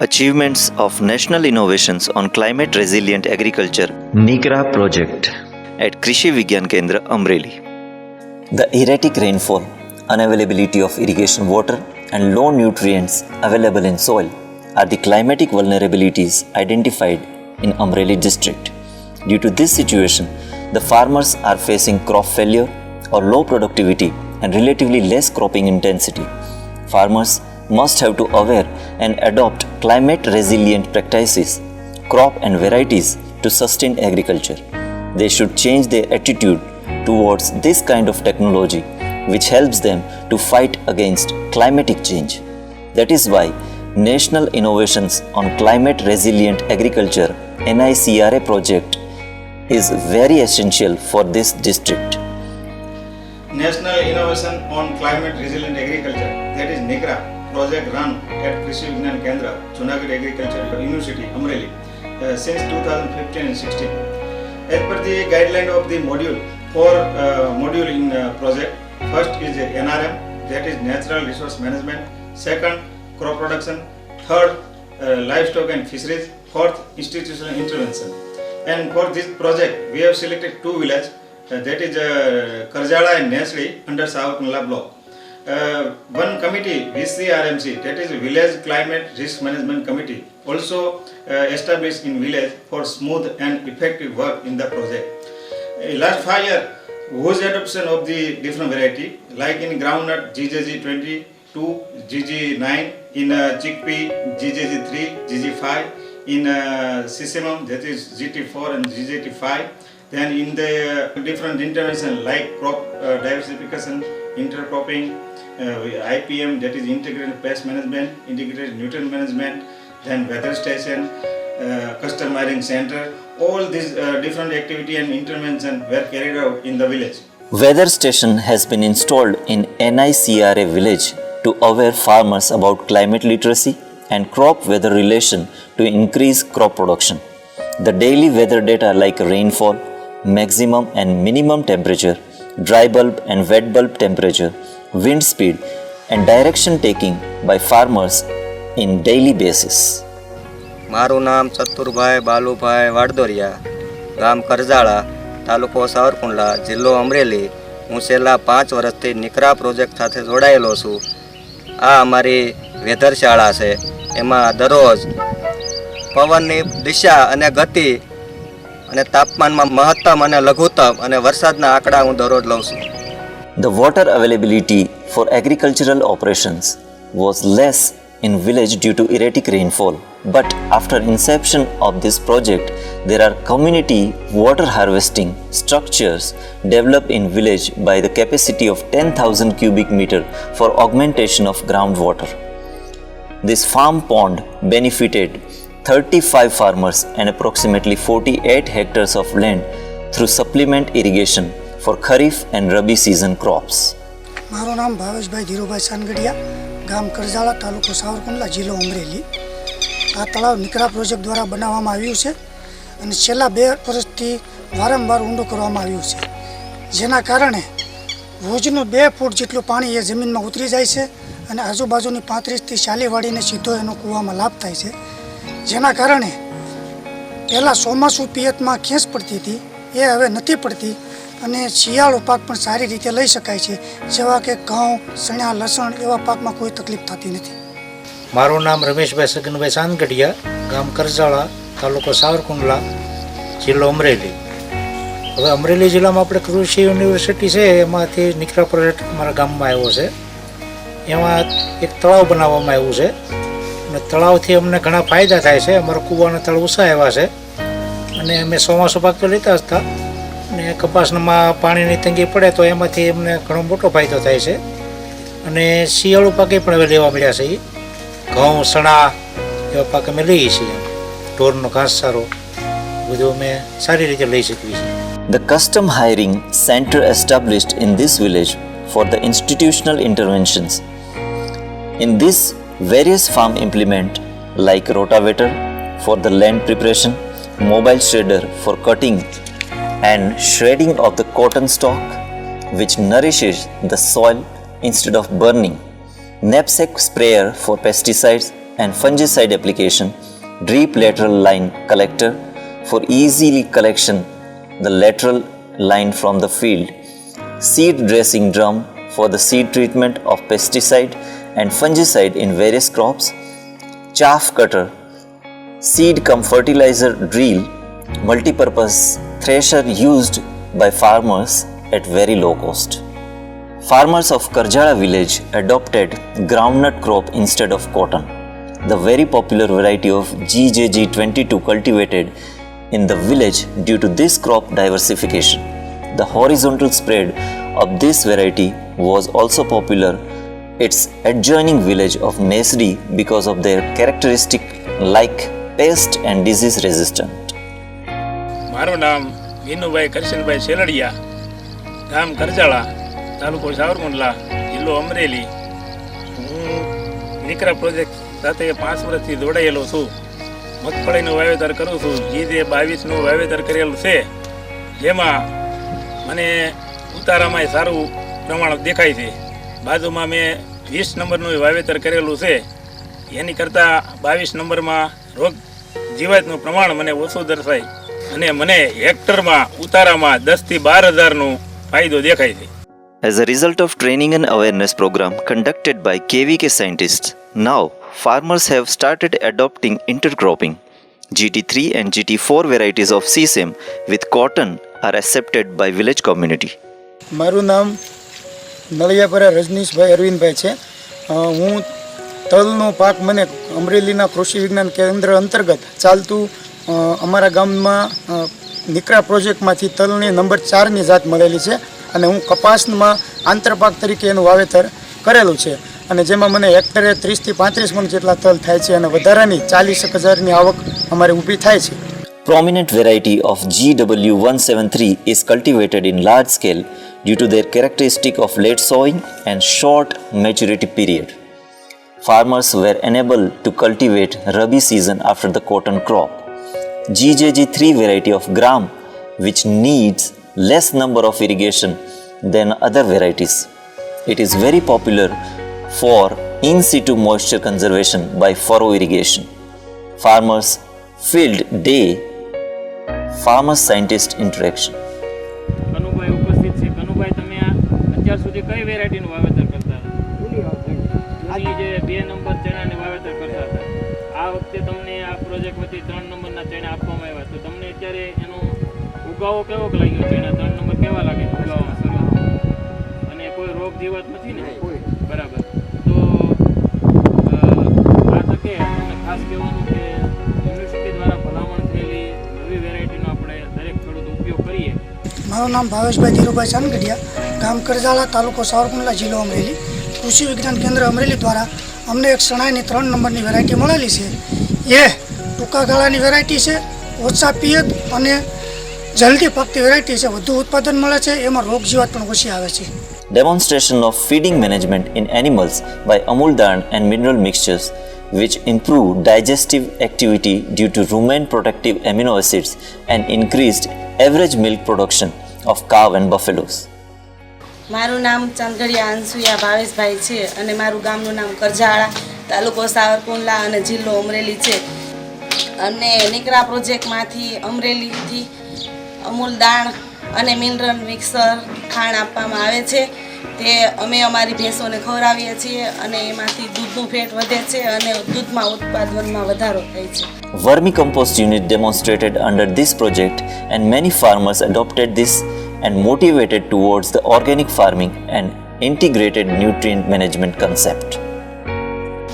Achievements of National Innovations on Climate Resilient Agriculture NICRA project at Krishi Vigyan Kendra, Amreli. The erratic rainfall, unavailability of irrigation water, and low nutrients available in soil are the climatic vulnerabilities identified in Amreli district. Due to this situation, the farmers are facing crop failure or low productivity and relatively less cropping intensity. Farmers must have to aware and adopt climate resilient practices, crop and varieties to sustain agriculture. They should change their attitude towards this kind of technology which helps them to fight against climatic change. That is why National Innovations on Climate Resilient Agriculture NICRA project is very essential for this district. National Innovation on Climate Resilient Agriculture, that is NICRA project run at Krishi Vigyan Kendra, Junagadh Agriculture University, Amreli since 2015 and 16. As per the guideline of the module, four module in project. First is NRM, that is Natural Resource Management. Second, crop production. Third, livestock and fisheries. Fourth, institutional intervention. And for this project, we have selected two villages, that is Karjala and Nesri under South Nala block. One committee, VCRMC, that is Village Climate Risk Management Committee, also established in village for smooth and effective work in the project. Last 5 years, huge adoption of the different variety, like in groundnut GJG22, GG9, in chickpea GJG3, GG5, in sesamum, that is GT4 and GJT5. Then in the different intervention like crop diversification, intercropping, IPM, that is integrated pest management, integrated nutrient management, then weather station, customizing center, all these different activity and intervention were carried out in the village. Weather station has been installed in NICRA village to aware farmers about climate literacy and crop weather relation to increase crop production. The daily weather data like rainfall, maximum and minimum temperature, dry bulb and wet bulb temperature, wind speed and direction taking by farmers in daily basis. મારું નામ ચતુરભાઈ બાલુભાઈ વાડદોરિયા, ગામ કરજાળા, તાલુકો સાવરકુંડલા, જિલ્લો અમરેલી. હું છેલ્લા 5 વર્ષથી નિકરા project સાથે જોડાયેલો છું. આ અમારી વેધરશાળા છે. એમાં દરરોજ પવનની દિશા અને ગતિ અને તાપમાનમાં મહત્તમ અને લઘુત્તમ અને વરસાદના આંકડા હું દરરોજ લઉં છું. The water availability for agricultural operations was less in village due to erratic rainfall. But after inception of this project, there are community water harvesting structures developed in village by the capacity of 10,000 cubic meter for augmentation of groundwater. This farm pond benefited 35 farmers and approximately 48 hectares of land through supplement irrigation for Kharif and Rabi season crops. મારું નામ ભાવેશભાઈ ધીરુભાઈ સાનગડિયા, ગામ કરજાળા, તાલુકો સાવરકુંડલા, જિલ્લો અમરેલી. આ તળાવ નિકરા project દ્વારા બનાવવામાં આવ્યું છે અને છેલ્લા 2 વર્ષથી વારંવાર ઊંડું કરવામાં આવ્યું છે, જેના કારણે રોજનું 2 ફૂટ જેટલું પાણી એ જમીનમાં ઉતરી જાય છે અને આજુબાજુની 35 થી 40 વાડીને સીધો એનો કૂવામાં લાભ થાય છે. જેના કારણે પહેલાં ચોમાસું પિયતમાં ખેંચ પડતી હતી, એ હવે નથી પડતી અને શિયાળુ પાક પણ સારી રીતે લઈ શકાય છે, જેવા કે ઘઉં, ચણા, લસણ એવા પાકમાં કોઈ તકલીફ થતી નથી. મારું નામ રમેશભાઈ સગનભાઈ સાનગડિયા, ગામ કરજાળા, તાલુકો સાવરકુંડલા, જિલ્લો અમરેલી. હવે અમરેલી જિલ્લામાં આપણે કૃષિ યુનિવર્સિટી છે, એમાંથી નિકરા પ્રોજેક્ટ અમારા ગામમાં આવ્યો છે. એમાં એક તળાવ બનાવવામાં આવ્યું છે અને તળાવથી અમને ઘણા ફાયદા થાય છે. અમારા કૂવાના તળ ઓછા આવ્યા છે અને અમે ચોમાસું પાક તો લેતા હતા અને કપાસમાં પાણીની તંગી પડે તો એમાંથી અમને ઘણો મોટો ફાયદો થાય છે. અને શિયાળુ પાકે પણ હવે લેવા મળ્યા છે. ઘઉં, ચણા એવા પાક અમે લઈએ છીએ. ઢોરનો ઘાસચારો બધું અમે સારી રીતે લઈ શકીએ છીએ. The custom hiring center established in this village for the institutional interventions. In this, various farm implement like rotavator for the land preparation, mobile shredder for cutting and shredding of the cotton stalk which nourishes the soil instead of burning, knapsack sprayer for pesticides and fungicide application, drip lateral line collector for easily collection the lateral line from the field, seed dressing drum for the seed treatment of pesticide and fungicide in various crops, chaff cutter, seed cum fertilizer drill, multi-purpose thresher used by farmers at very low cost. Farmers of Karjala village adopted groundnut crop instead of cotton, the very popular variety of GJG22 cultivated in the village due to this crop diversification. The horizontal spread of this variety was also popular its adjoining village of Nesri because of their characteristic like pest and disease resistant. મારું નામ વિનુભાઈ કરશનભાઈ શેલડિયા, ગામ કરજાળા, તાલુકો સાવરકુંડલા, જિલ્લો અમરેલી. હું નિકરા project સાથે 5 વર્ષથી જોડાયેલો છું. મગફળીનું વાવેતર કરું છું. GJ22નું વાવેતર કરેલું છે, જેમાં મને ઉતારામાં સારું પ્રમાણ દેખાય છે. બાજુમાં મેં 20 નંબરનું વાવેતર કરેલું છે, એની કરતાં 22 નંબરમાં રોગ જીવાતનું પ્રમાણ મને ઓછું દર્શાય અને મને હેક્ટરમાં ઉતારામાં 10 થી 12,000નો ફાયદો દેખાય છે. As a result of training and awareness program conducted by KVK scientists, now farmers have started adopting intercropping. GT3 and GT4 varieties of sesame with cotton are accepted by village community. મારું નામ નળિયાપરા રજનીશભાઈ અરવિંદભાઈ છે. હું તલનો પાક મને અમરેલીના કૃષિ વિજ્ઞાન કેન્દ્ર અંતર્ગત ચાલતું અમારા ગામમાં નિકરા પ્રોજેક્ટમાંથી તલની નંબર 4ની જાત મળેલી છે અને હું કપાસમાં આંતરપાક તરીકે એનું વાવેતર કરેલું છે અને જેમાં મને હેક્ટરે 30 થી 35 મણ જેટલા તલ થાય છે અને વધારાની 40,000ની આવક અમારે ઊભી થાય છે. Prominent variety of GW173 is cultivated in large scale due to their characteristic of late sowing and short maturity period. Farmers were enabled to cultivate Rabi season after the cotton crop. GJG3 variety of gram, which needs less number of irrigation than other varieties. It is very popular for in situ moisture conservation by furrow irrigation. Farmers field day farmer scientist interaction. Kanubhai ઉપસ્થિત છે. કનુભાઈ, તમે અત્યાર સુધી કઈ વેરાયટીનું વાવેતર કરતા હતા? જૂની જે 2 નંબર ચણાને વાવેતર કરતા હતા, આ વખતે તમને આ પ્રોજેક્ટ વતી 3 નંબરના ચણા આપવામાં આવ્યા, તો તમને અત્યારે એનો ઉગાવો કેવો લાગ્યો? ચણા 3 નંબર કેવા લાગે ઉગાવવામાં શરૂઆત? અને કોઈ રોગ જીવાત નથી ને? બરાબર. તો આ તકે તમને ખાસ કહેવાનું કે યુનિવર્સિટી દ્વારા ભલામણ થયેલી નવી વેરાયટીનો આપણે દરેક ખેડૂત ઉપયોગ કરીએ. મારું નામ ભાવેશભાઈ ધીરુભાઈ ચાંદગડિયા, ગામ કરજાળા, તાલુકો સાવરકુંડલા, જિલ્લો અમરેલી. કૃષિ વિજ્ઞાન કેન્દ્ર અમરેલી દ્વારા અમને એક શણાઈની 3 નંબરની વેરાયટી મળેલી છે. એ ટૂંકા ગાળાની વેરાયટી છે, ઓછા પિયત અને જલ્દી પાકતી વેરાયટી છે. વધુ ઉત્પાદન મળે છે, એમાં રોગ જીવાત પણ ઓછી આવે છે. Demonstration of feeding management in animals by Amul Darn and mineral mixtures which improve digestive activity due to rumen protective amino acids and increased average milk production of cow and buffaloes. મારું નામ ચાંદગડિયા અંસુયા ભાવેશભાઈ છે અને મારું ગામનું નામ કરજાળા, તાલુકો સાવરકુંડલા અને જિલ્લો અમરેલી છે. અને નિકરા પ્રોજેક્ટમાંથી અમરેલીથી અમૂલ દાણ અને મિનરલ મિક્સર ખાણ આપવામાં આવે છે. તે અમે અમારી ભેંસોને ખવડાવીએ છીએ અને એમાંથી દૂધનું ફેટ વધે છે અને દૂધમાં ઉત્પાદનમાં વધારો થાય છે. Vermicompost unit demonstrated under this project and many farmers adopted this and motivated towards the organic farming and integrated nutrient management concept.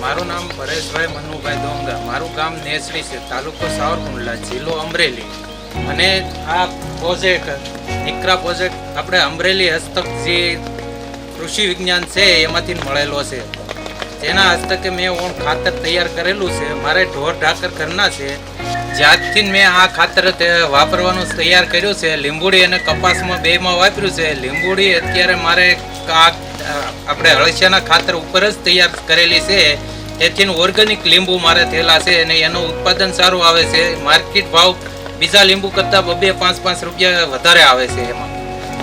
મારું નામ પરેશભાઈ મનુભાઈ ડોંગર, મારું ગામ નેસડી છે, તાલુકો સાવરકુંડલા, જિલ્લો અમરેલી. મને આ પ્રોજેક્ટ નિકરા પ્રોજેક્ટ આપણે અમરેલી હસ્તક જે કૃષિ વિજ્ઞાન છે એમાંથી મળેલો છે. જેના હસ્તકે મેં ખાતર તૈયાર કરેલું છે. મારે ઢોર ઢાકર ઘરના છે, જ્યાંથી મેં આ ખાતર વાપરવાનું તૈયાર કર્યું છે. લીંબુડી અને કપાસમાં બેમાં વાપર્યું છે. લીંબુડી અત્યારે મારે આપણે અળસિયાના ખાતર ઉપર જ તૈયાર કરેલી છે. તેથી ઓર્ગેનિક લીંબુ મારે થયેલા છે અને એનું ઉત્પાદન સારું આવે છે. માર્કેટ ભાવ બીજા લીંબુ કરતાં 2-5 રૂપિયા વધારે આવે છે એમાં.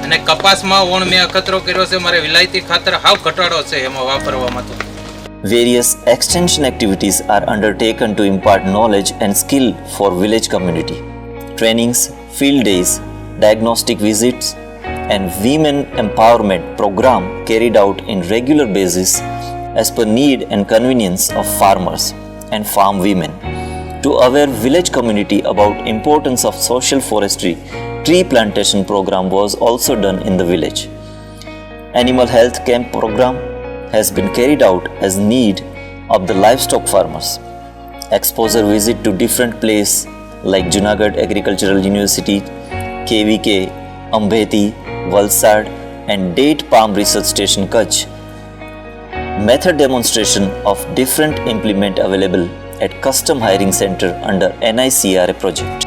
અને કપાસમાં મેં અખતરો કર્યો છે. મારે વિલાયતી ખાતર હાવ ઘટાડો છે એમાં વાપરવામાં. તો Various extension activities are undertaken to impart knowledge and skill for village community. Trainings, field days, diagnostic visits, and women empowerment program carried out in regular basis as per need and convenience of farmers and farm women. To aware village community about importance of social forestry, tree plantation program was also done in the village. Animal health camp program has been carried out as need of the livestock farmers. Exposure visit to different places like Junagadh Agricultural University, KVK, Ambeti, Valsad and Date Palm Research Station Kutch. Method demonstration of different implement available at Custom Hiring Center under NICRA project.